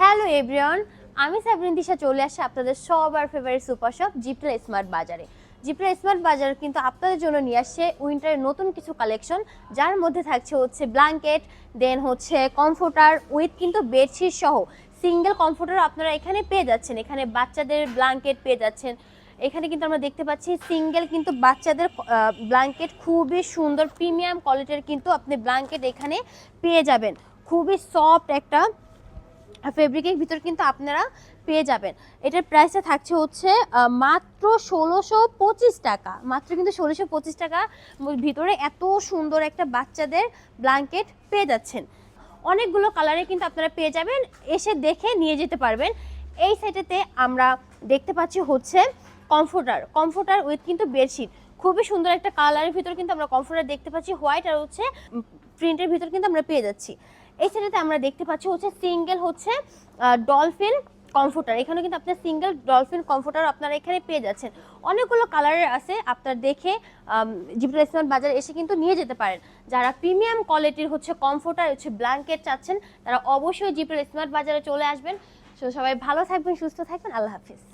Hello everyone, আমি সাবরিন দিশা চলে আসছি আপনাদের সবার ফেভারিট সুপার শপ জিপ্রা স্মার্ট বাজারে। জিপ্রা স্মার্ট বাজার কিন্তু আপনাদের জন্য নিয়ে আসছে উইন্টারের নতুন কিছু কালেকশন, যার মধ্যে থাকছে হচ্ছে ব্ল্যাঙ্কেট, দেন হচ্ছে কমফোর্টার উইথ কিন্তু বেডশিট সহ সিঙ্গেল কমফোর্টার আপনারা এখানে পেয়ে যাচ্ছেন। এখানে বাচ্চাদের ব্ল্যাঙ্কেট পেয়ে যাচ্ছেন। এখানে কিন্তু আমরা দেখতে পাচ্ছি সিঙ্গেল কিন্তু বাচ্চাদের ব্ল্যাঙ্কেট, খুবই সুন্দর প্রিমিয়াম কোয়ালিটির কিন্তু আপনি ব্ল্যাঙ্কেট এখানে পেয়ে যাবেন। খুবই সফট একটা ফেব্রিকের ভিতর কিন্তু আপনারা পেয়ে যাবেন। এটার প্রাইসটা থাকছে হচ্ছে মাত্র ১৬২৫ টাকা, মাত্র কিন্তু ১৬২৫ টাকা ভিতরে এত সুন্দর একটা বাচ্চাদের ব্ল্যাঙ্কেট পেয়ে যাচ্ছেন। অনেকগুলো কালারে কিন্তু আপনারা পেয়ে যাবেন, এসে দেখে নিয়ে যেতে পারবেন। এই সাইডেতে আমরা দেখতে পাচ্ছি হচ্ছে কমফোর্টার উইথ কিন্তু বেডশিট, খুবই সুন্দর একটা কালারের ভিতর কিন্তু আমরা কমফোর্টার দেখতে পাচ্ছি, হোয়াইট আর হচ্ছে প্রিন্টের ভিতর কিন্তু আমরা পেয়ে যাচ্ছি। এই সাইডেতে আমরা দেখতে পাচ্ছি হচ্ছে সিঙ্গেল হচ্ছে ডলফিন কমফোর্টার, এখানে কিন্তু আপনার সিঙ্গেল ডলফিন কমফোর্টার আপনারা এখানে পেয়ে যাচ্ছেন। অনেকগুলো কালারের আছে, আপনার দেখে জিপ্রা স্মার্ট বাজারে এসে কিন্তু নিয়ে যেতে পারেন। যারা প্রিমিয়াম কোয়ালিটির হচ্ছে কমফোর্টার হচ্ছে ব্ল্যাঙ্কেট চাচ্ছেন, তারা অবশ্যই জিপ্রা স্মার্ট বাজারে চলে আসবেন। সবাই ভালো থাকবেন, সুস্থ থাকবেন, আল্লাহ হাফিজ।